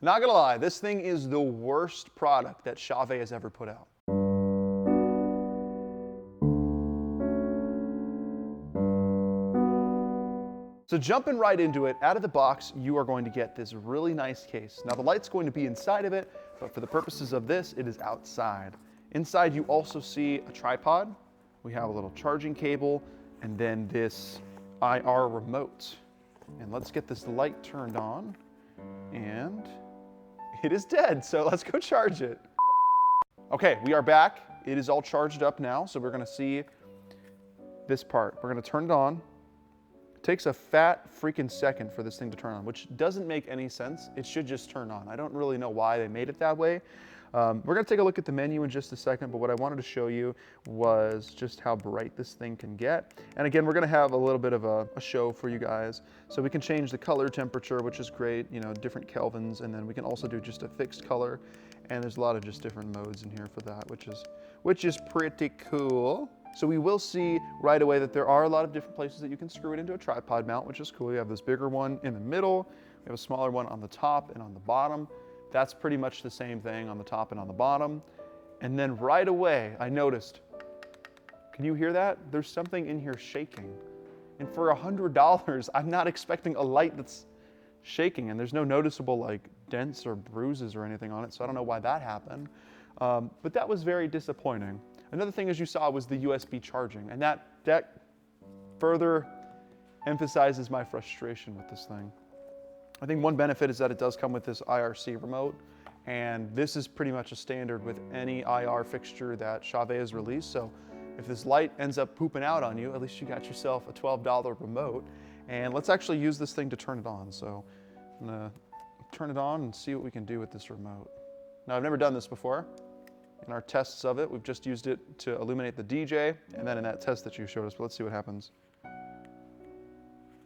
Not gonna lie, this thing is the worst product that Chauvet has ever put out. So jumping right into it, out of the box, you are going to get this really nice case. Now the light's going to be inside of it, but for the purposes of this, it is outside. Inside you also see a tripod. We have a little charging cable, and then this IR remote. And let's get this light turned on, and it is dead, so let's go charge it. Okay, we are back. It is all charged up now, so we're gonna see this part. We're gonna turn it on. It takes a fat freaking second for this thing to turn on, which doesn't make any sense. It should just turn on. I don't really know why they made it that way. We're gonna take a look at the menu in just a second, but what I wanted to show you was just how bright this thing can get. And again, we're gonna have a little bit of a show for you guys. So we can change the color temperature, which is great, you know, different kelvins, and then we can also do just a fixed color. And there's a lot of just different modes in here for that, which is pretty cool. So we will see right away that there are a lot of different places that you can screw it into a tripod mount, which is cool. We have this bigger one in the middle, we have a smaller one on the top and on the bottom. That's pretty much the same thing on the top and on the bottom. And then right away, I noticed, can you hear that? There's something in here shaking. And for $100, I'm not expecting a light that's shaking, and there's no noticeable like dents or bruises or anything on it, so I don't know why that happened. But that was very disappointing. Another thing, as you saw, was the USB charging, and that further emphasizes my frustration with this thing. I think one benefit is that it does come with this IRC remote, and this is pretty much a standard with any IR fixture that Chauvet has released. So if this light ends up pooping out on you, at least you got yourself a $12 remote. And let's actually use this thing to turn it on. So I'm gonna turn it on and see what we can do with this remote. Now, I've never done this before. In our tests of it, we've just used it to illuminate the DJ, and then in that test that you showed us, but let's see what happens.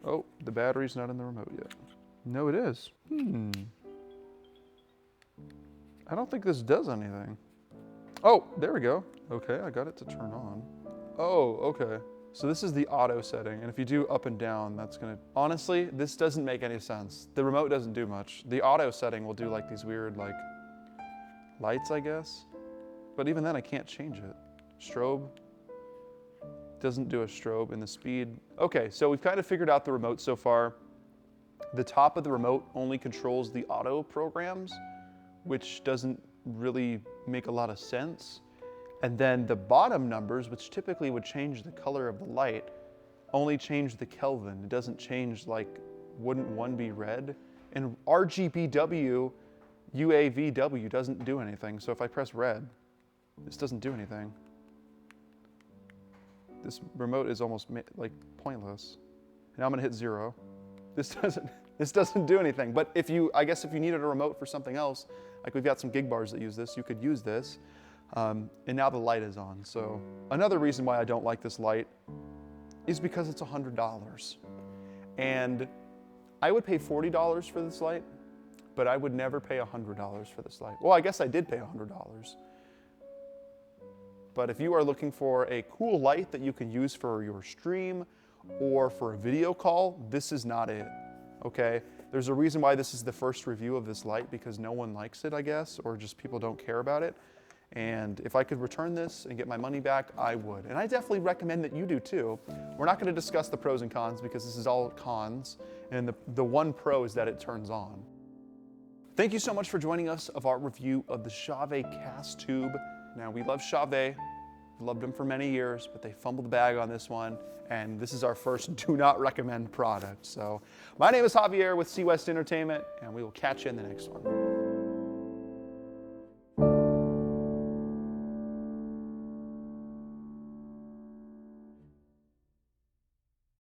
Oh, the battery's not in the remote yet. No, it is. I don't think this does anything. Oh, there we go. Okay, I got it to turn on. Oh, okay. So this is the auto setting, and if you do up and down, that's gonna, honestly, this doesn't make any sense. The remote doesn't do much. The auto setting will do like these weird like lights, I guess. But even then, I can't change it. Strobe doesn't do a strobe, and the speed. Okay, so we've kind of figured out the remote so far. The top of the remote only controls the auto programs, which doesn't really make a lot of sense. And then the bottom numbers, which typically would change the color of the light, only change the Kelvin. It doesn't change, like, wouldn't one be red? And RGBW, UAVW doesn't do anything. So if I press red, this doesn't do anything. This remote is almost like pointless. Now I'm gonna hit 0. This doesn't do anything. But I guess if you needed a remote for something else, like we've got some gig bars that use this, you could use this. And now the light is on. So another reason why I don't like this light is because it's $100. And I would pay $40 for this light, but I would never pay $100 for this light. Well, I guess I did pay $100. But if you are looking for a cool light that you can use for your stream or for a video call, this is not it, okay? There's a reason why this is the first review of this light, because no one likes it, I guess, or just people don't care about it. And if I could return this and get my money back, I would. And I definitely recommend that you do too. We're not gonna discuss the pros and cons because this is all cons, and the one pro is that it turns on. Thank you so much for joining us of our review of the Chauvet Cast Tube. Now, we love Chauvet, loved them for many years, but they fumbled the bag on this one, and this is our first do not recommend product. So my name is Javier with C West Entertainment, and we will catch you in the next one.